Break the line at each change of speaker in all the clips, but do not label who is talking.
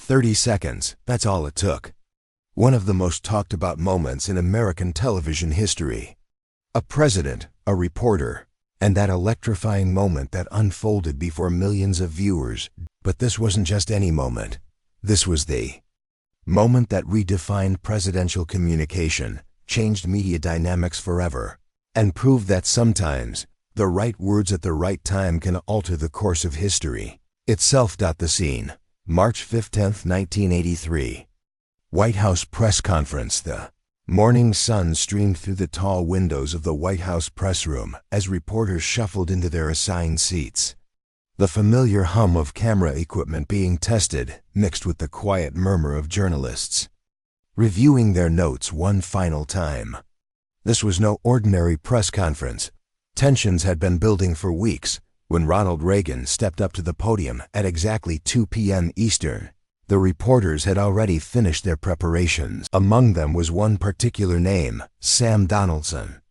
30 seconds, that's all it took. One of the most talked about moments in American television history. A president, a reporter, and that electrifying moment that unfolded before millions of viewers. But this wasn't just any moment. This was the moment that redefined presidential communication, changed media dynamics forever, and proved that sometimes the right words at the right time can alter the course of history itself. The scene, March 15, 1983. White House press conference. The morning sun streamed through the tall windows of the White House press room as reporters shuffled into their assigned seats. The familiar hum of camera equipment being tested mixed with the quiet murmur of journalists reviewing their notes one final time. This was no ordinary press conference. Tensions had been building for weeks when Ronald Reagan stepped up to the podium at exactly 2 p.m. Eastern. The reporters had already finished their preparations. Among them was one particular name, Sam Donaldson,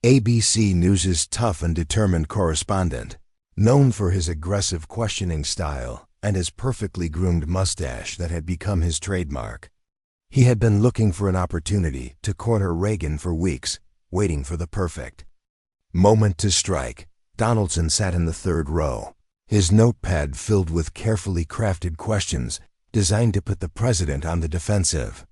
ABC News' tough and determined correspondent, known for his aggressive questioning style and his perfectly groomed mustache that had become his trademark. He had been looking for an opportunity to corner Reagan for weeks, waiting for the perfect moment to strike. Donaldson sat in the third row, his notepad filled with carefully crafted questions designed to put the president on the defensive.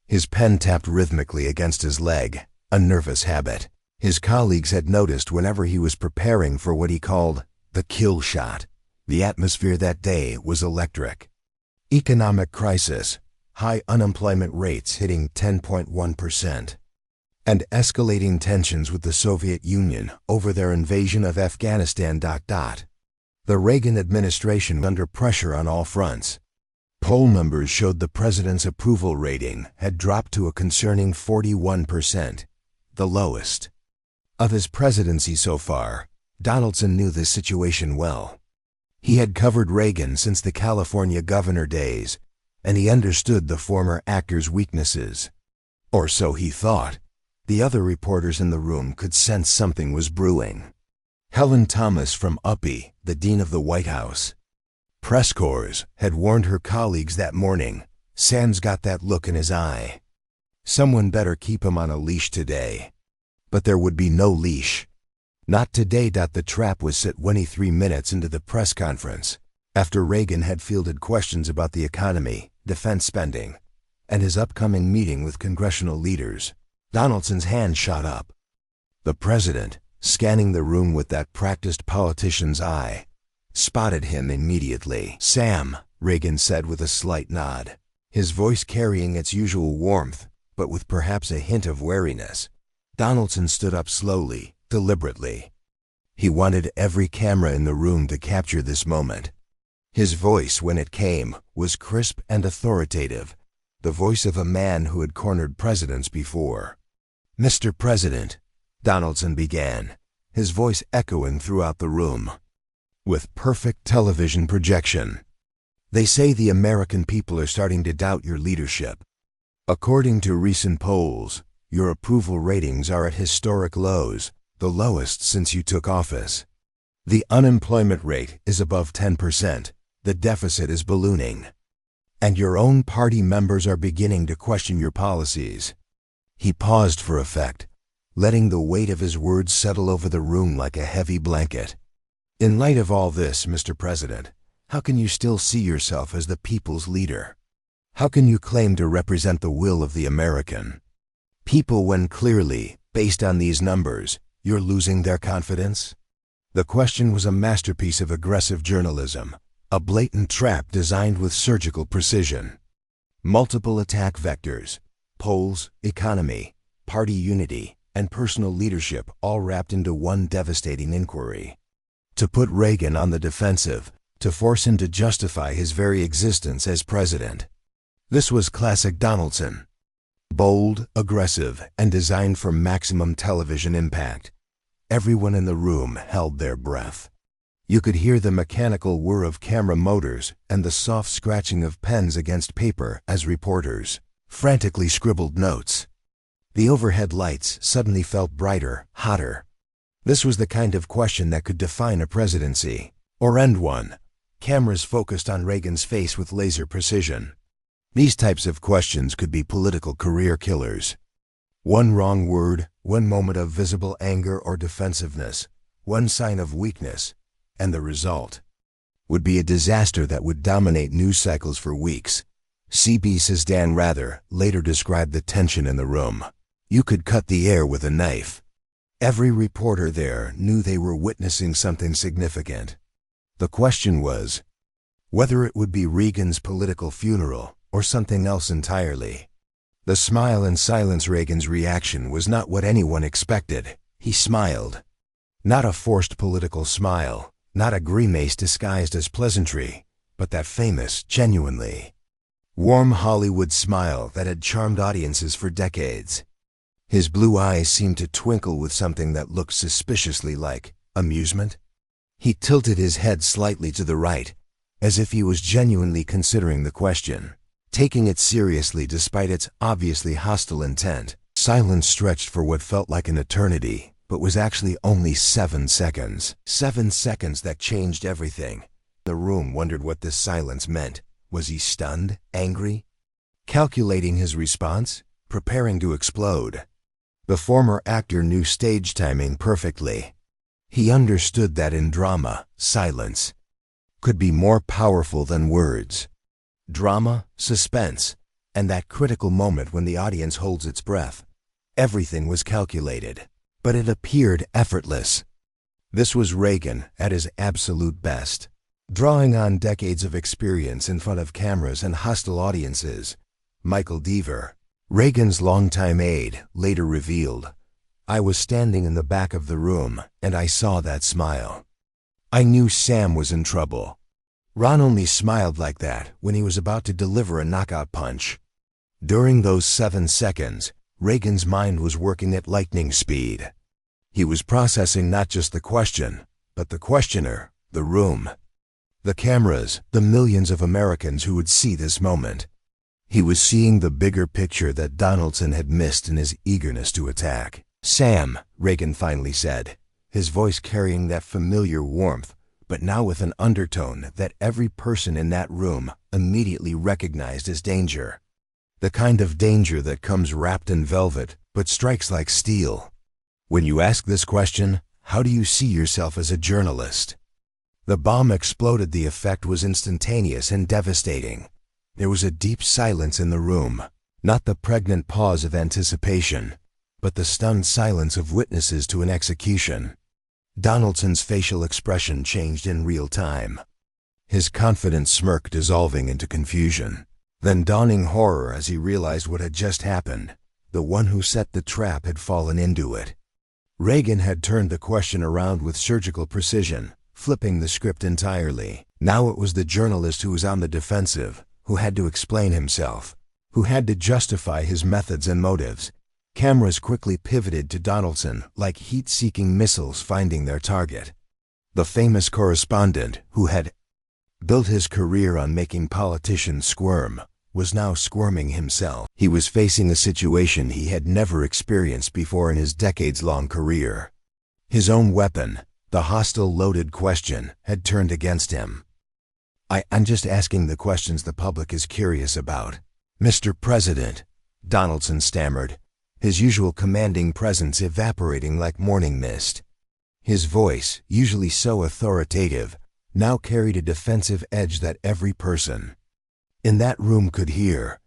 His pen tapped rhythmically against his leg, a nervous habit his colleagues had noticed whenever he was preparing for what he called the kill shot. The atmosphere that day was electric. Economic crisis, high unemployment rates hitting 10.1%, and escalating tensions with the Soviet Union over their invasion of Afghanistan. The Reagan administration under pressure on all fronts. Poll numbers showed the president's approval rating had dropped to a concerning 41%, the lowest of his presidency so far. Donaldson knew this situation well. He had covered Reagan since the California governor days, and he understood the former actor's weaknesses. Or so he thought. The other reporters in the room could sense something was brewing. Helen Thomas from UPI, the dean of the White House press corps, had warned her colleagues that morning. Sam's got that look in his eye. Someone better keep him on a leash today. But there would be no leash. Not today. The trap was set 23 minutes into the press conference, after Reagan had fielded questions about the economy, defense spending, and his upcoming meeting with congressional leaders. Donaldson's hand shot up. The president, scanning the room with that practiced politician's eye, spotted him immediately. "Sam," Reagan said with a slight nod, his voice carrying its usual warmth, but with perhaps a hint of wariness. Donaldson stood up slowly, deliberately. He wanted every camera in the room to capture this moment. His voice, when it came, was crisp and authoritative, the voice of a man who had cornered presidents before. "Mr. President," Donaldson began, his voice echoing throughout the room with perfect television projection. "They say the American people are starting to doubt your leadership. According to recent polls, your approval ratings are at historic lows, the lowest since you took office. The unemployment rate is above 10%, the deficit is ballooning, and your own party members are beginning to question your policies." He paused for effect, letting the weight of his words settle over the room like a heavy blanket. "In light of all this, Mr. President, how can you still see yourself as the people's leader? How can you claim to represent the will of the American people when clearly, based on these numbers, you're losing their confidence?" The question was a masterpiece of aggressive journalism, a blatant trap designed with surgical precision. Multiple attack vectors, polls, economy, party unity, and personal leadership all wrapped into one devastating inquiry. To put Reagan on the defensive, to force him to justify his very existence as president. This was classic Donaldson. Bold, aggressive, and designed for maximum television impact. Everyone in the room held their breath. You could hear the mechanical whir of camera motors and the soft scratching of pens against paper as reporters frantically scribbled notes. The overhead lights suddenly felt brighter, hotter. This was the kind of question that could define a presidency, or end one. Cameras focused on Reagan's face with laser precision. These types of questions could be political career killers. One wrong word, one moment of visible anger or defensiveness, one sign of weakness, and the result would be a disaster that would dominate news cycles for weeks. CBS's Dan Rather later described the tension in the room. You could cut the air with a knife. Every reporter there knew they were witnessing something significant. The question was whether it would be Reagan's political funeral or something else entirely. The smile and silence. Reagan's reaction was not what anyone expected. He smiled. Not a forced political smile, not a grimace disguised as pleasantry, but that famous, genuinely warm Hollywood smile that had charmed audiences for decades. His blue eyes seemed to twinkle with something that looked suspiciously like amusement. He tilted his head slightly to the right, as if he was genuinely considering the question, taking it seriously despite its obviously hostile intent. Silence stretched for what felt like an eternity, but was actually only 7 seconds. 7 seconds that changed everything. The room wondered what this silence meant. Was he stunned? Angry? Calculating his response? Preparing to explode? The former actor knew stage timing perfectly. He understood that in drama, silence could be more powerful than words. Drama, suspense, and that critical moment when the audience holds its breath. Everything was calculated, but it appeared effortless. This was Reagan at his absolute best. Drawing on decades of experience in front of cameras and hostile audiences, Michael Deaver, Reagan's longtime aide, later revealed, "I was standing in the back of the room, and I saw that smile. I knew Sam was in trouble. Ron only smiled like that when he was about to deliver a knockout punch." During those 7 seconds, Reagan's mind was working at lightning speed. He was processing not just the question, but the questioner, the room, the cameras, the millions of Americans who would see this moment. He was seeing the bigger picture that Donaldson had missed in his eagerness to attack. "Sam," Reagan finally said, his voice carrying that familiar warmth, but now with an undertone that every person in that room immediately recognized as danger. The kind of danger that comes wrapped in velvet, but strikes like steel. "When you ask this question, how do you see yourself as a journalist?" The bomb exploded. The effect was instantaneous and devastating. There was a deep silence in the room, not the pregnant pause of anticipation, but the stunned silence of witnesses to an execution. Donaldson's facial expression changed in real time, his confident smirk dissolving into confusion, then dawning horror as he realized what had just happened. The one who set the trap had fallen into it. Reagan had turned the question around with surgical precision, flipping the script entirely. Now it was the journalist who was on the defensive, who had to explain himself, who had to justify his methods and motives. Cameras quickly pivoted to Donaldson like heat-seeking missiles finding their target. The famous correspondent, who had built his career on making politicians squirm, was now squirming himself. He was facing a situation he had never experienced before in his decades-long career. His own weapon, the hostile loaded question, had turned against him. I'm just asking the questions the public is curious about, Mr. President," Donaldson stammered, his usual commanding presence evaporating like morning mist. His voice, usually so authoritative, now carried a defensive edge that every person in that room could hear.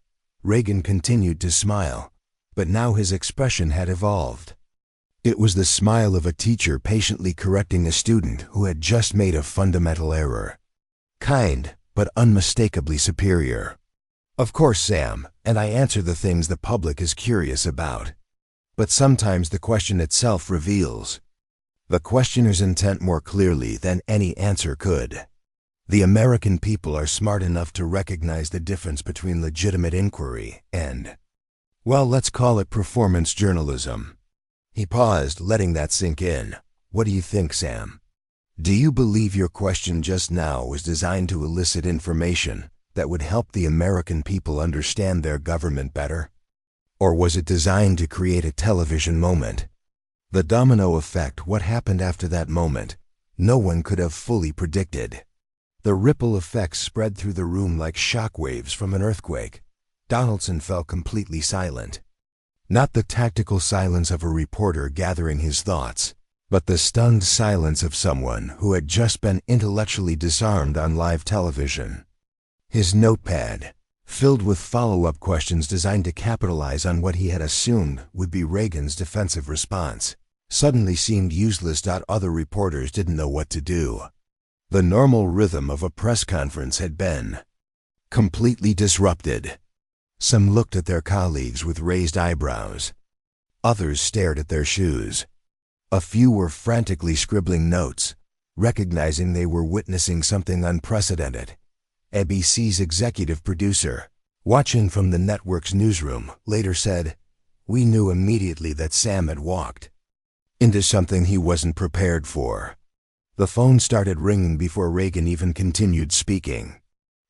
Reagan continued to smile, but now his expression had evolved. It was the smile of a teacher patiently correcting a student who had just made a fundamental error. Kind, but unmistakably superior. "Of course, Sam, and I answer the things the public is curious about. But sometimes the question itself reveals the questioner's intent more clearly than any answer could. The American people are smart enough to recognize the difference between legitimate inquiry and, well, let's call it performance journalism." He paused, letting that sink in. "What do you think, Sam? Do you believe your question just now was designed to elicit information that would help the American people understand their government better? Or was it designed to create a television moment?" The domino effect, what happened after that moment, no one could have fully predicted. The ripple effects spread through the room like shockwaves from an earthquake. Donaldson fell completely silent. Not the tactical silence of a reporter gathering his thoughts, but the stunned silence of someone who had just been intellectually disarmed on live television. His notepad, filled with follow-up questions designed to capitalize on what he had assumed would be Reagan's defensive response, suddenly seemed useless. Other reporters didn't know what to do. The normal rhythm of a press conference had been completely disrupted. Some looked at their colleagues with raised eyebrows. Others stared at their shoes. A few were frantically scribbling notes, recognizing they were witnessing something unprecedented. ABC's executive producer, watching from the network's newsroom, later said, "We knew immediately that Sam had walked into something he wasn't prepared for." The phone started ringing before Reagan even continued speaking.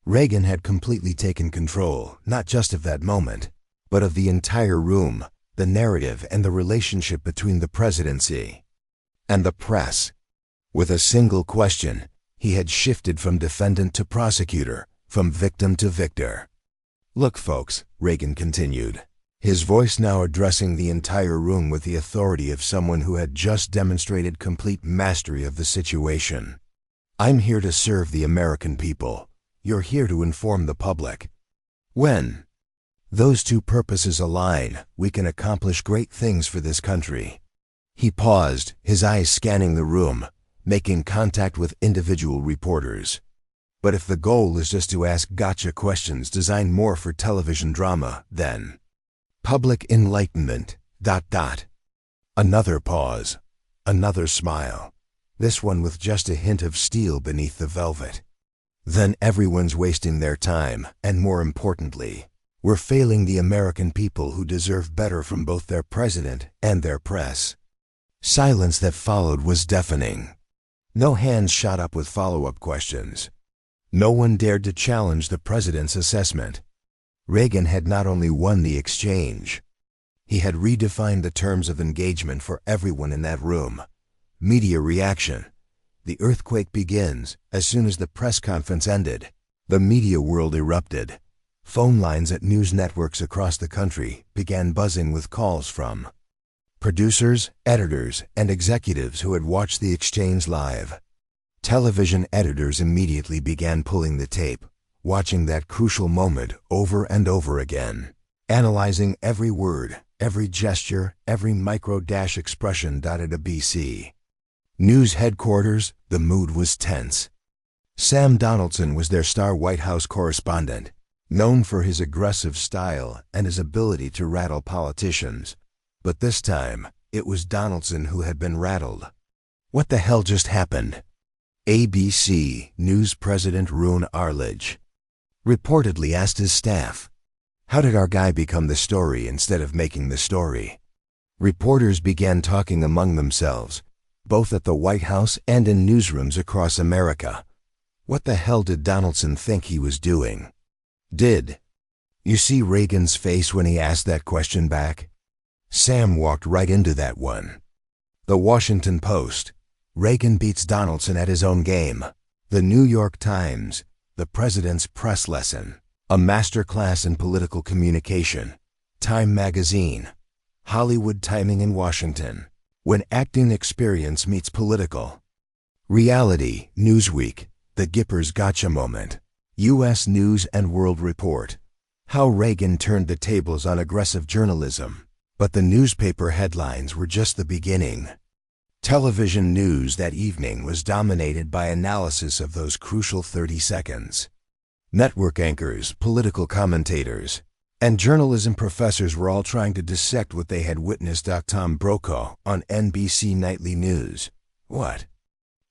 Reagan had completely taken control, not just of that moment, but of the entire room, the narrative and the relationship between the presidency and the press. With a single question, he had shifted from defendant to prosecutor, from victim to victor. "Look, folks," Reagan continued, his voice now addressing the entire room with the authority of someone who had just demonstrated complete mastery of the situation. "I'm here to serve the American people. You're here to inform the public. When those two purposes align, we can accomplish great things for this country." He paused, his eyes scanning the room, making contact with individual reporters. "But if the goal is just to ask gotcha questions designed more for television drama, then public enlightenment, ... Another pause, another smile, this one with just a hint of steel beneath the velvet. "Then everyone's wasting their time, and more importantly, we're failing the American people who deserve better from both their president and their press." Silence that followed was deafening. No hands shot up with follow-up questions. No one dared to challenge the president's assessment. Reagan had not only won the exchange, he had redefined the terms of engagement for everyone in that room. Media reaction. The earthquake begins as soon as the press conference ended. The media world erupted. Phone lines at news networks across the country began buzzing with calls from producers, editors, and executives who had watched the exchange live. Television editors immediately began pulling the tape, watching that crucial moment over and over again, analyzing every word, every gesture, every micro-expression. At ABC News headquarters, the mood was tense. Sam Donaldson was their star White House correspondent, known for his aggressive style and his ability to rattle politicians. But this time, it was Donaldson who had been rattled. What the hell just happened? ABC News President Roone Arledge reportedly asked his staff, "How did our guy become the story instead of making the story?" Reporters began talking among themselves, both at the White House and in newsrooms across America. What the hell did Donaldson think he was doing? Did you see Reagan's face when he asked that question back? Sam walked right into that one. The Washington Post, Reagan beats Donaldson at his own game. The New York Times, the president's press lesson, a master class in political communication. Time magazine, Hollywood timing in Washington, when acting experience meets political reality. Newsweek, the Gipper's gotcha moment. U.S. News and World Report, how Reagan turned the tables on aggressive journalism. But the newspaper headlines were just the beginning. Television news that evening was dominated by analysis of those crucial 30 seconds. Network anchors, political commentators, and journalism professors were all trying to dissect what they had witnessed. Tom Brokaw on NBC Nightly News. What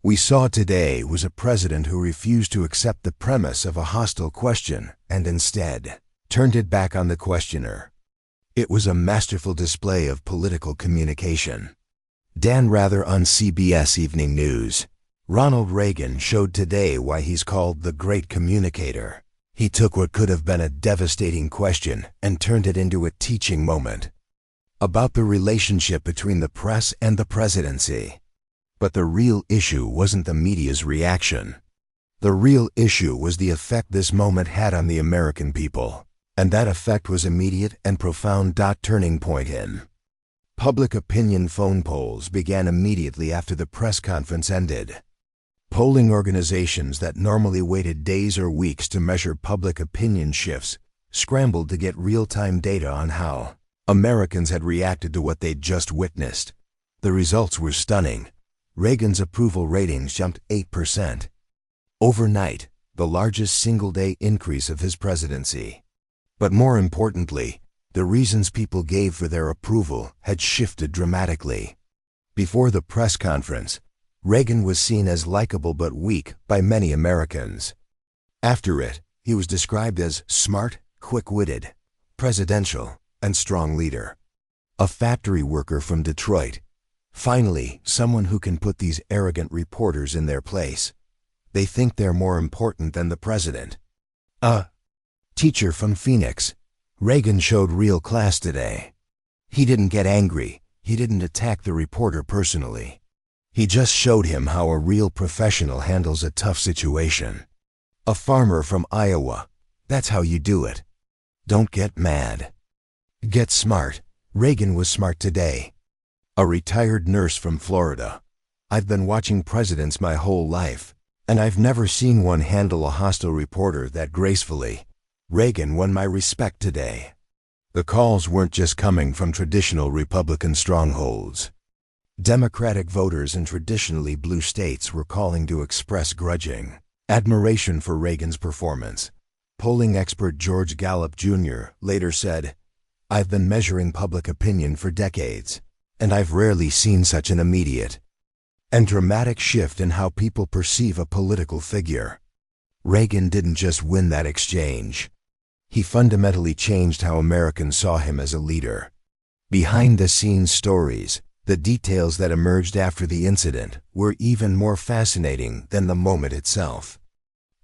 we saw today was a president who refused to accept the premise of a hostile question and instead turned it back on the questioner. It was a masterful display of political communication. Dan Rather on CBS Evening News. Ronald Reagan showed today why he's called the great communicator. He took what could have been a devastating question and turned it into a teaching moment about the relationship between the press and the presidency. But the real issue wasn't the media's reaction. The real issue was the effect this moment had on the American people, and that effect was immediate and profound. Turning point in public opinion. Phone polls began immediately after the press conference ended. Polling organizations that normally waited days or weeks to measure public opinion shifts scrambled to get real-time data on how Americans had reacted to what they'd just witnessed. The results were stunning. Reagan's approval ratings jumped 8%. Overnight, the largest single-day increase of his presidency. But more importantly, the reasons people gave for their approval had shifted dramatically. Before the press conference, Reagan was seen as likable but weak by many Americans. After it, he was described as smart, quick-witted, presidential, and strong leader. A factory worker from Detroit. Finally, someone who can put these arrogant reporters in their place. They think they're more important than the president. A teacher from Phoenix. Reagan showed real class today. He didn't get angry. He didn't attack the reporter personally. He just showed him how a real professional handles a tough situation. A farmer from Iowa. That's how you do it. Don't get mad. Get smart. Reagan was smart today. A retired nurse from Florida. I've been watching presidents my whole life, and I've never seen one handle a hostile reporter that gracefully. Reagan won my respect today. The calls weren't just coming from traditional Republican strongholds. Democratic voters in traditionally blue states were calling to express grudging admiration for Reagan's performance. Polling expert George Gallup Jr. later said, "I've been measuring public opinion for decades, and I've rarely seen such an immediate and dramatic shift in how people perceive a political figure." Reagan didn't just win that exchange. He fundamentally changed how Americans saw him as a leader. Behind-the-scenes stories, the details that emerged after the incident, were even more fascinating than the moment itself.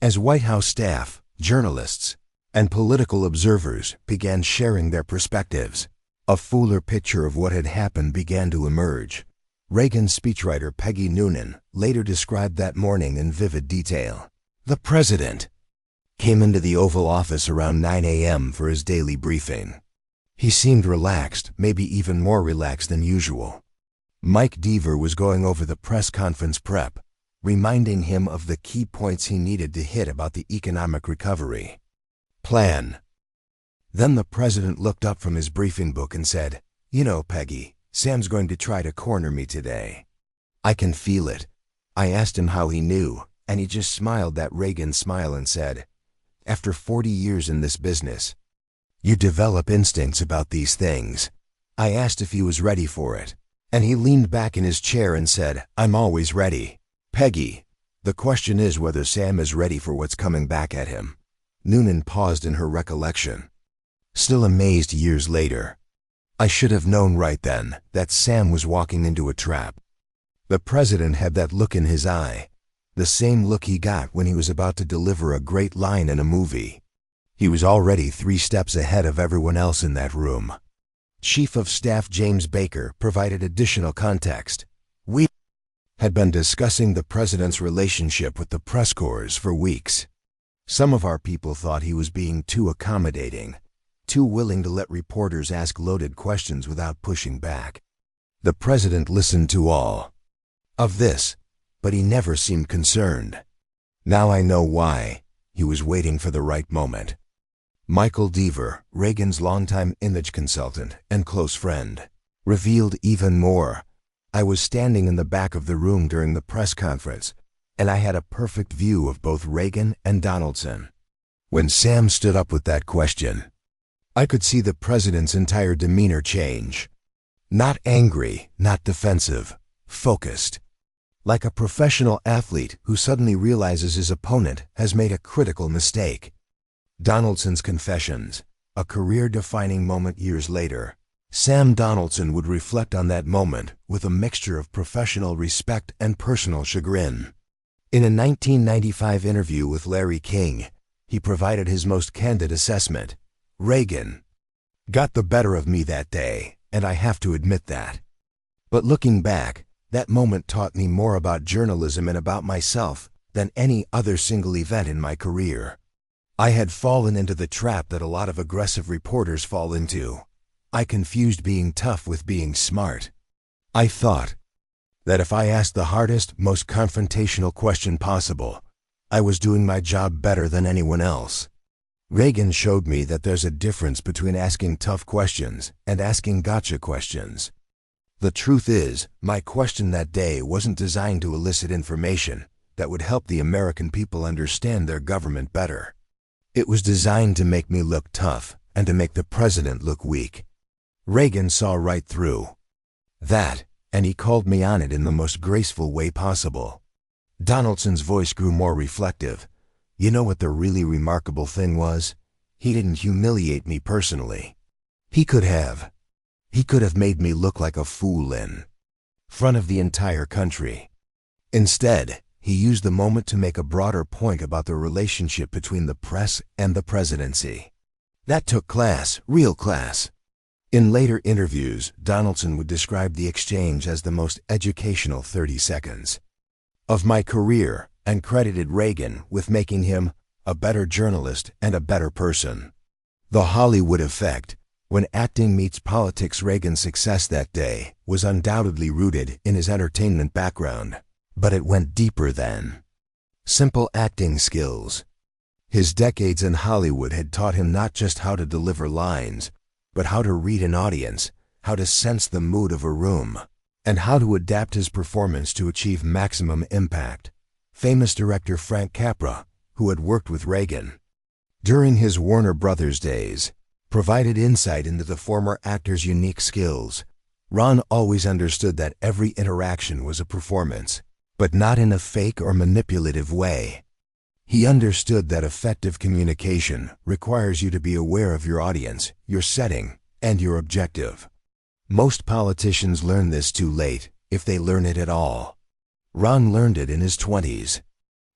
As White House staff, journalists, and political observers began sharing their perspectives, a fuller picture of what had happened began to emerge. Reagan's speechwriter Peggy Noonan later described that morning in vivid detail. The president came into the Oval Office around 9 a.m. for his daily briefing. He seemed relaxed, maybe even more relaxed than usual. Mike Deaver was going over the press conference prep, reminding him of the key points he needed to hit about the economic recovery plan. Then the president looked up from his briefing book and said, "You know, Peggy, Sam's going to try to corner me today. I can feel it." I asked him how he knew, and he just smiled that Reagan smile and said, "After 40 years in this business, you develop instincts about these things." I asked if he was ready for it, and he leaned back in his chair and said, "I'm always ready." Peggy, the question is whether Sam is ready for what's coming back at him. Noonan paused in her recollection. Still amazed years later. I should have known right then that Sam was walking into a trap. The president had that look in his eye, the same look he got when he was about to deliver a great line in a movie. He was already 3 steps ahead of everyone else in that room. Chief of Staff James Baker provided additional context. We had been discussing the president's relationship with the press corps for weeks. Some of our people thought he was being too accommodating, too willing to let reporters ask loaded questions without pushing back. The president listened to all of this, but he never seemed concerned. Now I know why. He was waiting for the right moment. Michael Deaver, Reagan's longtime image consultant and close friend, revealed even more. I was standing in the back of the room during the press conference, and I had a perfect view of both Reagan and Donaldson. When Sam stood up with that question, I could see the president's entire demeanor change. Not angry, not defensive, focused. Like a professional athlete who suddenly realizes his opponent has made a critical mistake. Donaldson's confessions, a career-defining moment years later. Sam Donaldson would reflect on that moment with a mixture of professional respect and personal chagrin. In a 1995 interview with Larry King, he provided his most candid assessment. Reagan got the better of me that day, and I have to admit that. But looking back, that moment taught me more about journalism and about myself than any other single event in my career. I had fallen into the trap that a lot of aggressive reporters fall into. I confused being tough with being smart. I thought that if I asked the hardest, most confrontational question possible, I was doing my job better than anyone else. Reagan showed me that there's a difference between asking tough questions and asking gotcha questions. The truth is, my question that day wasn't designed to elicit information that would help the American people understand their government better. It was designed to make me look tough and to make the president look weak. Reagan saw right through that, and he called me on it in the most graceful way possible. Donaldson's voice grew more reflective. You know what the really remarkable thing was? He didn't humiliate me personally. He could have. He could have made me look like a fool in front of the entire country. Instead, he used the moment to make a broader point about the relationship between the press and the presidency. That took class, real class. In later interviews, Donaldson would describe the exchange as the most educational 30 seconds of my career and credited Reagan with making him a better journalist and a better person. The Hollywood effect, when acting meets politics. Reagan's success that day was undoubtedly rooted in his entertainment background, but it went deeper than simple acting skills. His decades in Hollywood had taught him not just how to deliver lines, but how to read an audience, how to sense the mood of a room, and how to adapt his performance to achieve maximum impact. Famous director Frank Capra, who had worked with Reagan during his Warner Brothers days, provided insight into the former actor's unique skills. Ron always understood that every interaction was a performance, but not in a fake or manipulative way. He understood that effective communication requires you to be aware of your audience, your setting, and your objective. Most politicians learn this too late, if they learn it at all. Ron learned it in his 20s.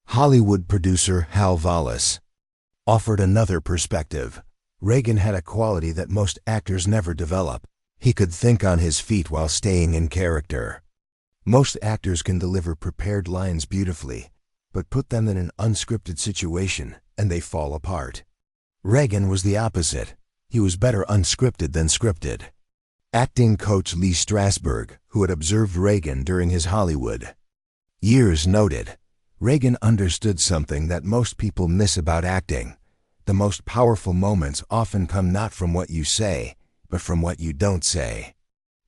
Hollywood producer Hal Vallis offered another perspective. Reagan had a quality that most actors never develop. He could think on his feet while staying in character. Most actors can deliver prepared lines beautifully, but put them in an unscripted situation and they fall apart. Reagan was the opposite. He was better unscripted than scripted. Acting coach Lee Strasberg, who had observed Reagan during his Hollywood years, noted, Reagan understood something that most people miss about acting. The most powerful moments often come not from what you say, but from what you don't say.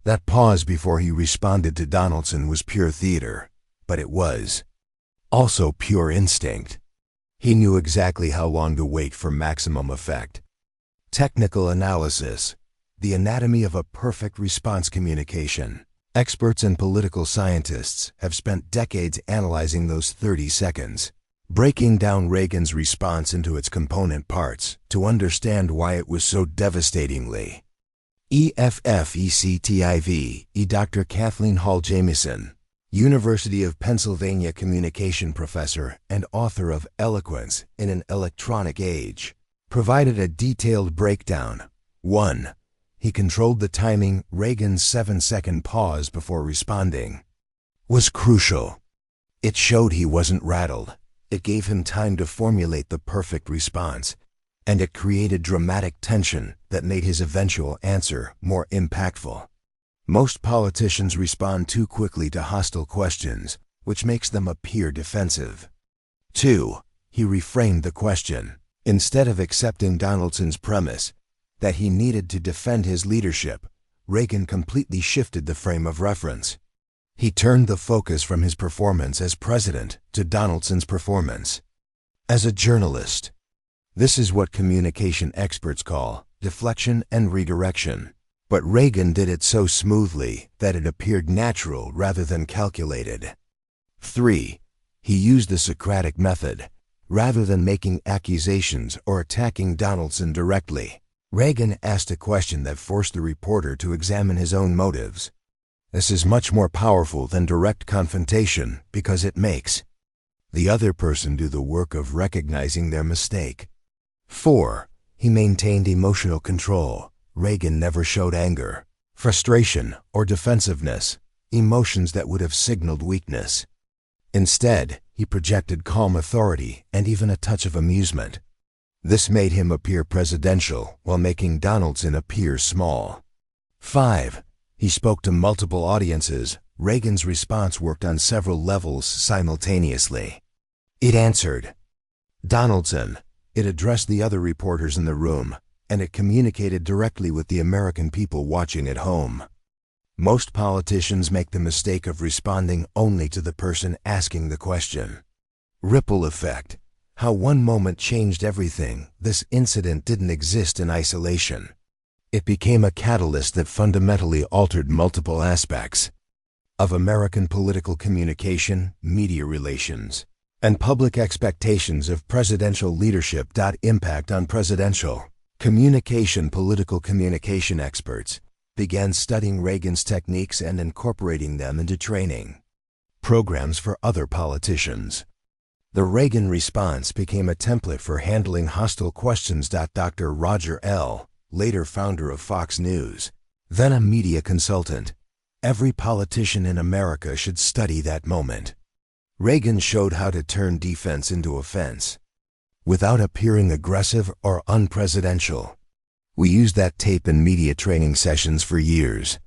That pause before he responded to Donaldson was pure theater, but it was also pure instinct. He knew exactly how long to wait for maximum effect. Technical analysis, the anatomy of a perfect response communication. Experts and political scientists have spent decades analyzing those 30 seconds, breaking down Reagan's response into its component parts to understand why it was so devastatingly effective. Dr. Kathleen Hall Jamieson, University of Pennsylvania communication professor and author of Eloquence in an Electronic Age, provided a detailed breakdown. 1. He controlled the timing. Reagan's 7-second pause before responding was crucial. It showed he wasn't rattled. It gave him time to formulate the perfect response, and it created dramatic tension that made his eventual answer more impactful. Most politicians respond too quickly to hostile questions, which makes them appear defensive. 2. He reframed the question. Instead of accepting Donaldson's premise that he needed to defend his leadership, Reagan completely shifted the frame of reference. He turned the focus from his performance as president to Donaldson's performance as a journalist. This is what communication experts call deflection and redirection. But Reagan did it so smoothly that it appeared natural rather than calculated. 3. He used the Socratic method. Rather than making accusations or attacking Donaldson directly, Reagan asked a question that forced the reporter to examine his own motives. This is much more powerful than direct confrontation because it makes the other person do the work of recognizing their mistake. 4. He maintained emotional control. Reagan never showed anger, frustration, or defensiveness, emotions that would have signaled weakness. Instead, He projected calm authority and even a touch of amusement. This made him appear presidential while making Donaldson appear small. 5. He spoke to multiple audiences. Reagan's response worked on several levels simultaneously. It answered Donaldson. It addressed the other reporters in the room, and it communicated directly with the American people watching at home. Most politicians make the mistake of responding only to the person asking the question. Ripple effect. How one moment changed everything. This incident didn't exist in isolation. It became a catalyst that fundamentally altered multiple aspects of American political communication, media relations, and public expectations of presidential leadership. Impact on presidential communication. Political communication experts began studying Reagan's techniques and incorporating them into training programs for other politicians. The Reagan response became a template for handling hostile questions. Dr. Roger L., later founder of Fox News, then a media consultant. Every politician in America should study that moment. Reagan showed how to turn defense into offense without appearing aggressive or unpresidential. We used that tape in media training sessions for years.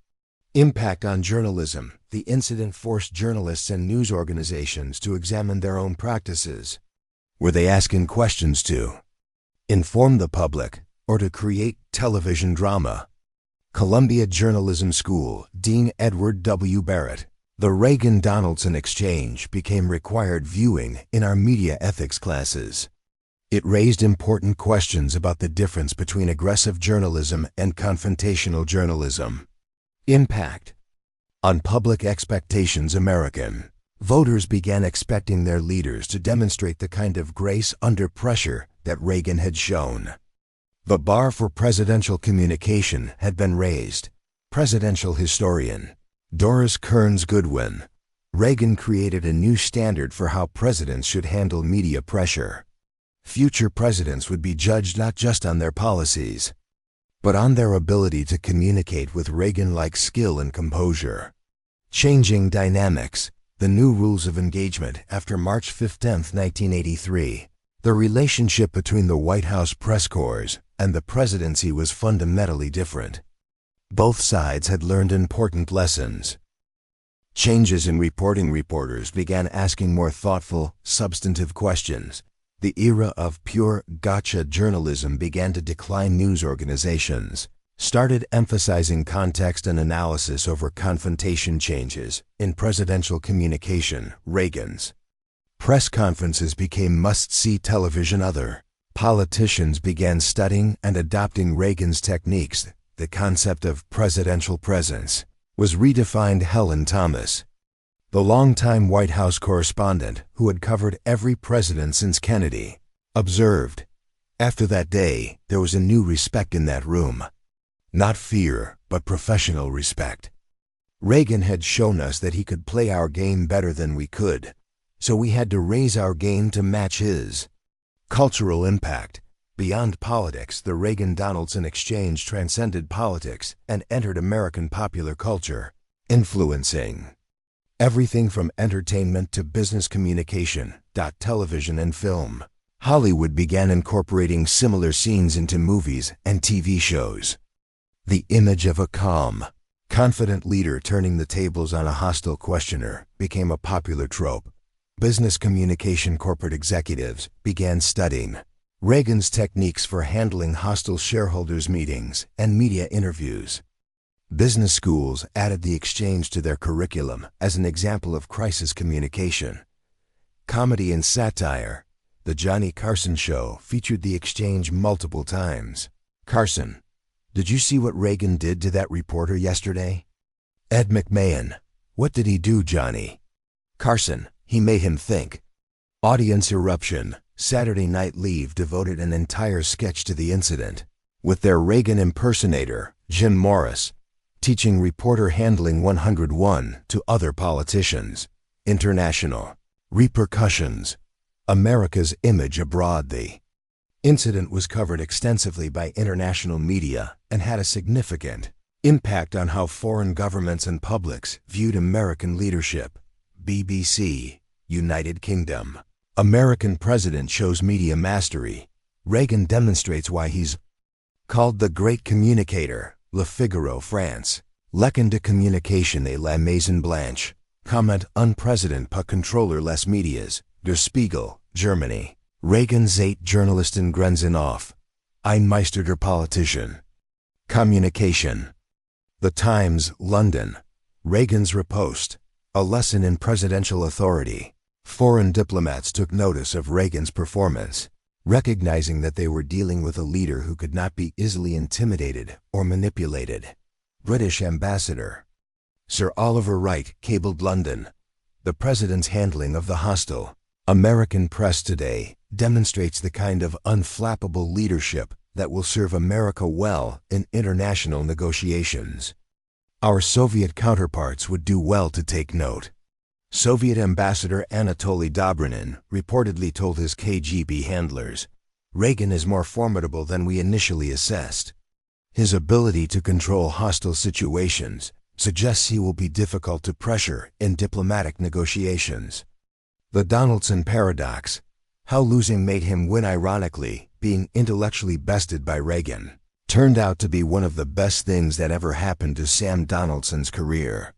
Impact on journalism. The incident forced journalists and news organizations to examine their own practices. Were they asking questions to inform the public or to create television drama? Columbia Journalism School, Dean Edward W. Barrett. The Reagan-Donaldson exchange became required viewing in our media ethics classes. It raised important questions about the difference between aggressive journalism and confrontational journalism. Impact on public expectations. American voters began expecting their leaders to demonstrate the kind of grace under pressure that Reagan had shown. The bar for presidential communication had been raised. Presidential historian Doris Kearns Goodwin. Reagan created a new standard for how presidents should handle media pressure. Future presidents would be judged not just on their policies, but on their ability to communicate with Reagan-like skill and composure. Changing dynamics. The new rules of engagement after March 15, 1983. The relationship between the White House press corps and the presidency was fundamentally different. Both sides had learned important lessons. Changes in reporting. Reporters began asking more thoughtful, substantive questions. The era of pure gotcha journalism began to decline. News organizations started emphasizing context and analysis over confrontation. Changes in presidential communication. Reagan's press conferences became must-see television. Other politicians began studying and adopting Reagan's techniques. The concept of presidential presence was redefined. Helen Thomas, the longtime White House correspondent who had covered every president since Kennedy, observed, "After that day, there was a new respect in that room. Not fear, but professional respect. Reagan had shown us that he could play our game better than we could, so we had to raise our game to match his." Cultural impact. Beyond politics, the Reagan-Donaldson exchange transcended politics and entered American popular culture, influencing everything from entertainment to business communication. Television and film. Hollywood began incorporating similar scenes into movies and TV shows. The image of a calm, confident leader turning the tables on a hostile questioner became a popular trope. Business communication. Corporate executives began studying Reagan's techniques for handling hostile shareholders' meetings and media interviews. Business schools added the exchange to their curriculum as an example of crisis communication. Comedy and satire. The Johnny Carson Show featured the exchange multiple times. Carson: "Did you see what Reagan did to that reporter yesterday?" Ed McMahon: "What did he do, Johnny?" Carson: "He made him think." Audience eruption. Saturday Night Live devoted an entire sketch to the incident, with their Reagan impersonator, Jim Morris, teaching reporter handling 101 to other politicians. International repercussions. America's image abroad. The incident was covered extensively by international media and had a significant impact on how foreign governments and publics viewed American leadership. BBC United Kingdom. American president shows media mastery. Reagan demonstrates why he's called the great communicator. Le Figaro, France. Leçon de communication et la Maison Blanche. Comment un président peut contrôler les médias. Der Spiegel, Germany. Reagan Zeit Journalisten Grenzen auf. Ein Meister der Politician. Communication. The Times, London. Reagan's Riposte. A lesson in presidential authority. Foreign diplomats took notice of Reagan's performance, recognizing that they were dealing with a leader who could not be easily intimidated or manipulated. British ambassador Sir Oliver Wright cabled London. The president's handling of the hostile American press today demonstrates the kind of unflappable leadership that will serve America well in international negotiations. Our Soviet counterparts would do well to take note. Soviet Ambassador Anatoly Dobrinin reportedly told his KGB handlers, "Reagan is more formidable than we initially assessed. His ability to control hostile situations suggests he will be difficult to pressure in diplomatic negotiations." The Donaldson paradox. How losing made him win. Ironically, being intellectually bested by Reagan turned out to be one of the best things that ever happened to Sam Donaldson's career.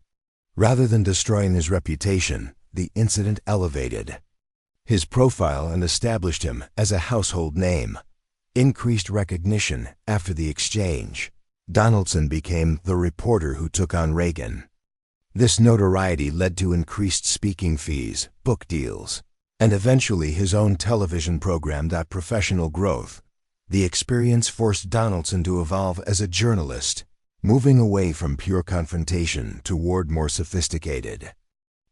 Rather than destroying his reputation, the incident elevated his profile and established him as a household name. Increased recognition after the exchange. Donaldson became the reporter who took on Reagan. This notoriety led to increased speaking fees, book deals, and eventually his own television program. Professional growth. The experience forced Donaldson to evolve as a journalist, moving away from pure confrontation toward more sophisticated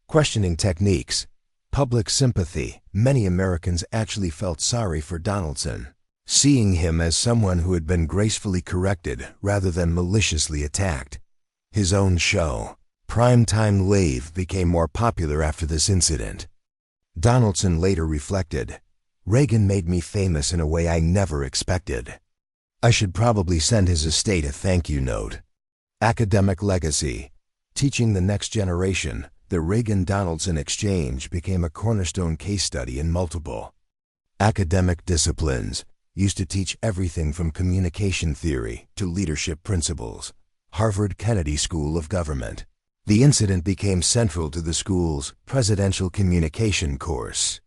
questioning techniques. Public sympathy. Many Americans actually felt sorry for Donaldson, seeing him as someone who had been gracefully corrected rather than maliciously attacked. His own show, Primetime Live, became more popular after this incident. Donaldson later reflected, "Reagan made me famous in a way I never expected. I should probably send his estate a thank you note." Academic legacy. Teaching the next generation, the Reagan-Donaldson exchange became a cornerstone case study in multiple academic disciplines, used to teach everything from communication theory to leadership principles. Harvard Kennedy School of Government. The incident became central to the school's presidential communication course.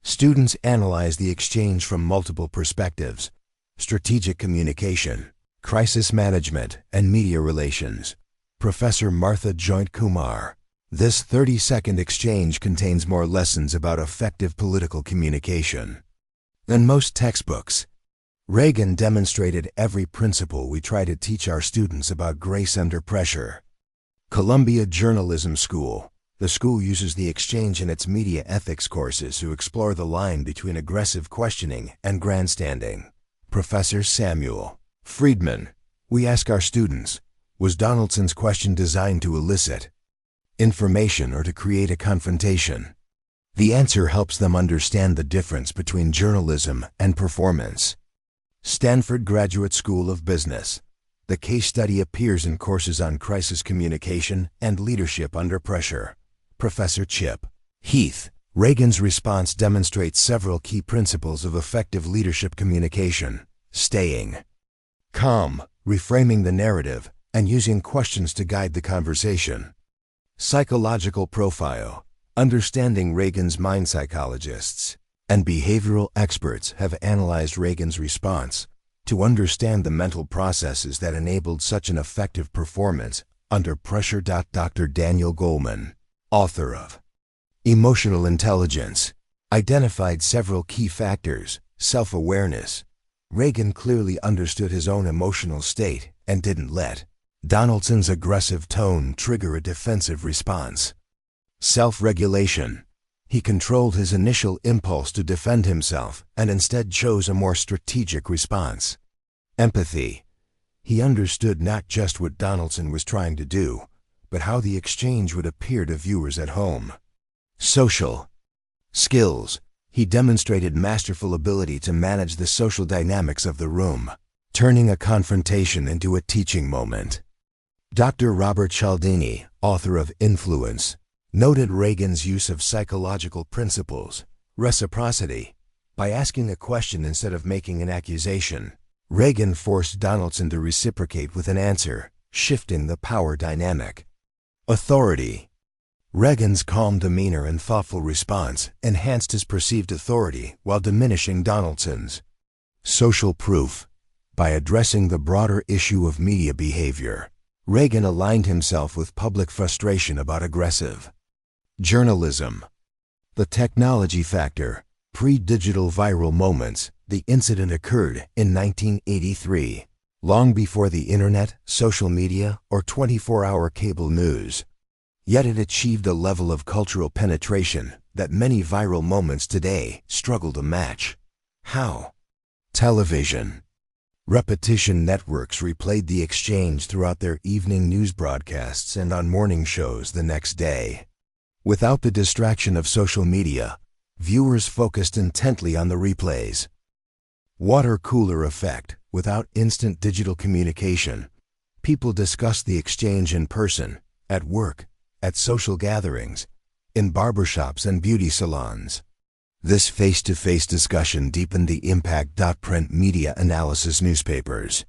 Students analyzed the exchange from multiple perspectives: strategic communication, crisis management, and media relations. Professor Martha Joint Kumar. This 30-second exchange contains more lessons about effective political communication than most textbooks. Reagan demonstrated every principle we try to teach our students about grace under pressure. Columbia Journalism School. The school uses the exchange in its media ethics courses to explore the line between aggressive questioning and grandstanding. Professor Samuel Friedman. We ask our students, was Donaldson's question designed to elicit information or to create a confrontation? The answer helps them understand the difference between journalism and performance. Stanford Graduate School of Business. The case study appears in courses on crisis communication and leadership under pressure. Professor Chip Heath. Reagan's response demonstrates several key principles of effective leadership communication: staying calm, reframing the narrative, and using questions to guide the conversation. Psychological profile. Understanding Reagan's mind. Psychologists and behavioral experts have analyzed Reagan's response to understand the mental processes that enabled such an effective performance under pressure. Dr. Daniel Goleman, author of Emotional Intelligence, identified several key factors. Self-awareness. Reagan clearly understood his own emotional state and didn't let Donaldson's aggressive tone trigger a defensive response. Self-regulation. He controlled his initial impulse to defend himself and instead chose a more strategic response. Empathy. He understood not just what Donaldson was trying to do, but how the exchange would appear to viewers at home. Social skills. He demonstrated masterful ability to manage the social dynamics of the room, turning a confrontation into a teaching moment. Dr. Robert Cialdini, author of Influence, noted Reagan's use of psychological principles, reciprocity. By asking a question instead of making an accusation, Reagan forced Donaldson to reciprocate with an answer, shifting the power dynamic. Authority. Reagan's calm demeanor and thoughtful response enhanced his perceived authority while diminishing Donaldson's. Social proof. By addressing the broader issue of media behavior, Reagan aligned himself with public frustration about aggressive journalism. The technology factor. Pre-digital viral moments. The incident occurred in 1983, long before the internet, social media, or 24-hour cable news. Yet it achieved a level of cultural penetration that many viral moments today struggle to match. How? Television. Repetition networks replayed the exchange throughout their evening news broadcasts and on morning shows the next day. Without the distraction of social media, viewers focused intently on the replays. Water cooler effect. Without instant digital communication, people discussed the exchange in person, at work, at social gatherings, in barbershops and beauty salons. This face-to-face discussion deepened the impact. Print media analysis. Newspapers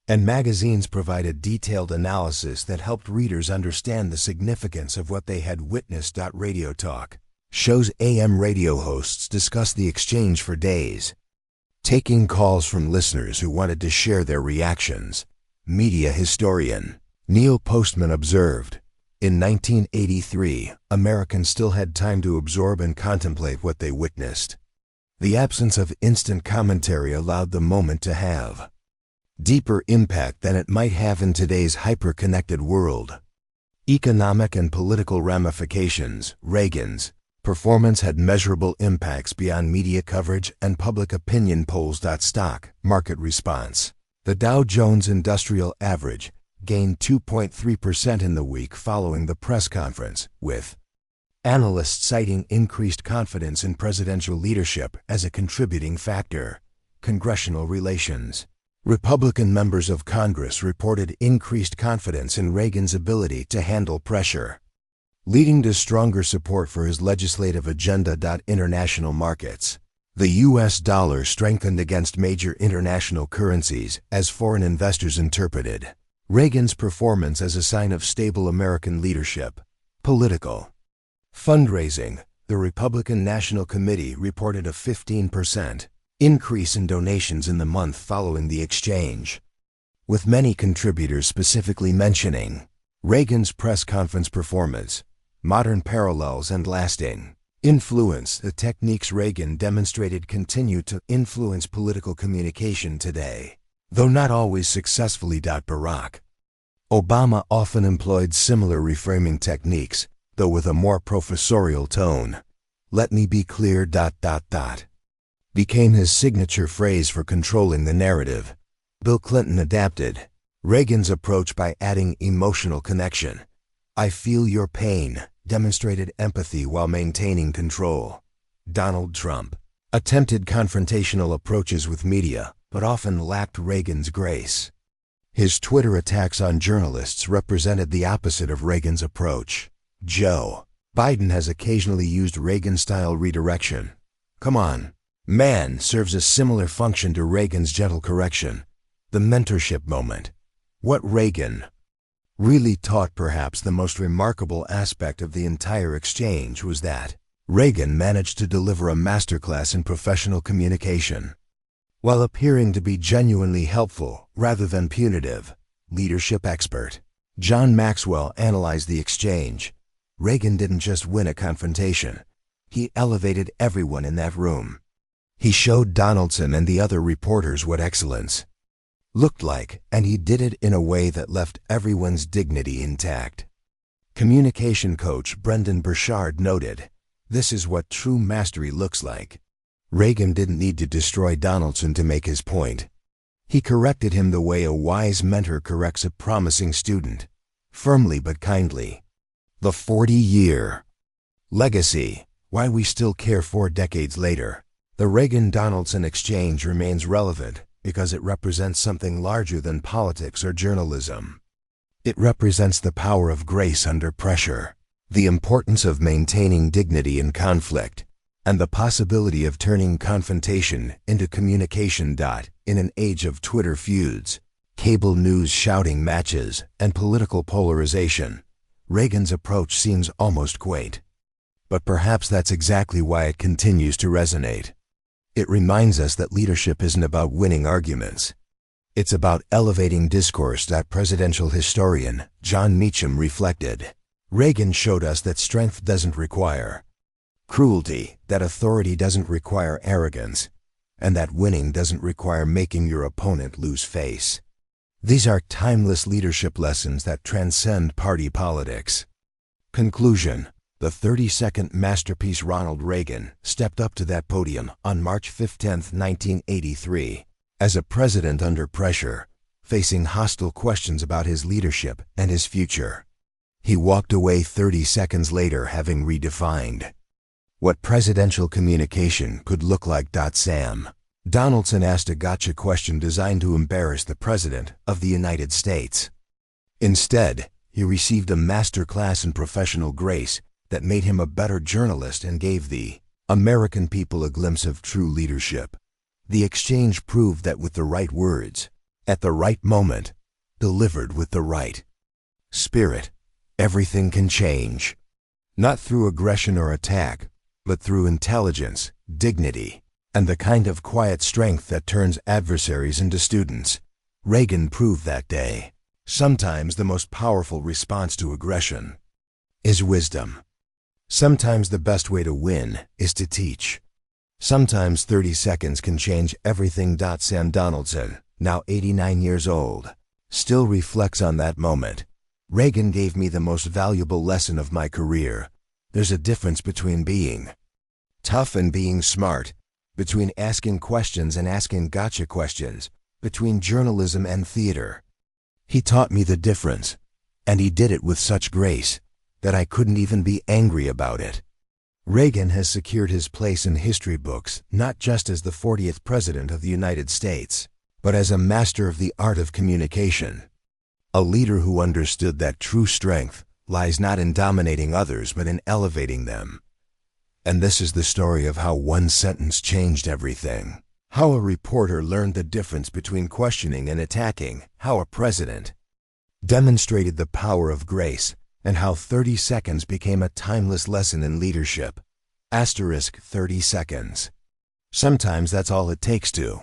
and magazines provided detailed analysis that helped readers understand the significance of what they had witnessed. Radio talk shows. AM radio hosts discussed the exchange for days, taking calls from listeners who wanted to share their reactions. Media historian Neil Postman observed, in 1983, Americans still had time to absorb and contemplate what they witnessed. The absence of instant commentary allowed the moment to have deeper impact than it might have in today's hyper-connected world. Economic and political ramifications. Reagan's performance had measurable impacts beyond media coverage and public opinion polls. Stock market response. The Dow Jones Industrial Average gained 2.3% in the week following the press conference, with analysts citing increased confidence in presidential leadership as a contributing factor. Congressional relations. Republican members of Congress reported increased confidence in Reagan's ability to handle pressure, leading to stronger support for his legislative agenda. International markets. The U.S. dollar strengthened against major international currencies as foreign investors interpreted Reagan's performance as a sign of stable American leadership. Political fundraising. The Republican National Committee reported a 15% increase in donations in the month following the exchange, with many contributors specifically mentioning Reagan's press conference performance, modern parallels and lasting influence. The techniques Reagan demonstrated continue to influence political communication today, though not always successfully. Barack Obama often employed similar reframing techniques, though with a more professorial tone. "Let me be clear. Became his signature phrase for controlling the narrative. Bill Clinton adapted Reagan's approach by adding emotional connection. "I feel your pain," demonstrated empathy while maintaining control. Donald Trump attempted confrontational approaches with media, but often lacked Reagan's grace. His Twitter attacks on journalists represented the opposite of Reagan's approach. Joe Biden has occasionally used Reagan-style redirection. "Come on, man," serves a similar function to Reagan's gentle correction. The mentorship moment. What Reagan really taught, perhaps the most remarkable aspect of the entire exchange, was that Reagan managed to deliver a masterclass in professional communication, while appearing to be genuinely helpful rather than punitive. Leadership expert John Maxwell analyzed the exchange. Reagan didn't just win a confrontation. He elevated everyone in that room. He showed Donaldson and the other reporters what excellence looked like, and he did it in a way that left everyone's dignity intact. Communication coach Brendan Burchard noted, "This is what true mastery looks like." Reagan didn't need to destroy Donaldson to make his point. He corrected him the way a wise mentor corrects a promising student, firmly but kindly. The 40-year legacy. Why we still care 4 decades later. The Reagan-Donaldson exchange remains relevant because it represents something larger than politics or journalism. It represents the power of grace under pressure. the importance of maintaining dignity in conflict, and the possibility of turning confrontation into communication. In an age of Twitter feuds, cable news shouting matches, and political polarization, Reagan's approach seems almost quaint. But perhaps that's exactly why it continues to resonate. It reminds us that leadership isn't about winning arguments. It's about elevating discourse. Presidential historian John Meacham reflected. Reagan showed us that strength doesn't require cruelty, that authority doesn't require arrogance, and that winning doesn't require making your opponent lose face. These are timeless leadership lessons that transcend party politics. Conclusion: the 30-second masterpiece. Ronald Reagan stepped up to that podium on March 15, 1983, as a president under pressure, facing hostile questions about his leadership and his future. He walked away 30 seconds later having redefined what presidential communication could look like. Sam Donaldson asked a gotcha question designed to embarrass the President of the United States. Instead, he received a master class in professional grace that made him a better journalist and gave the American people a glimpse of true leadership. The exchange proved that with the right words, at the right moment, delivered with the right spirit, everything can change. Not through aggression or attack, but through intelligence, dignity, and the kind of quiet strength that turns adversaries into students. Reagan proved that day. Sometimes the most powerful response to aggression is wisdom. Sometimes the best way to win is to teach. Sometimes 30 seconds can change everything. Sam Donaldson, now 89 years old, still reflects on that moment. Reagan gave me the most valuable lesson of my career. There's a difference between being tough and being smart, between asking questions and asking gotcha questions, between journalism and theater. He taught me the difference, and he did it with such grace that I couldn't even be angry about it. Reagan has secured his place in history books not just as the 40th President of the United States, but as a master of the art of communication. A leader who understood that true strength lies not in dominating others but in elevating them. And this is the story of how one sentence changed everything. How a reporter learned the difference between questioning and attacking. How a president demonstrated the power of grace, and how 30 seconds became a timeless lesson in leadership. *30 seconds. Sometimes that's all it takes to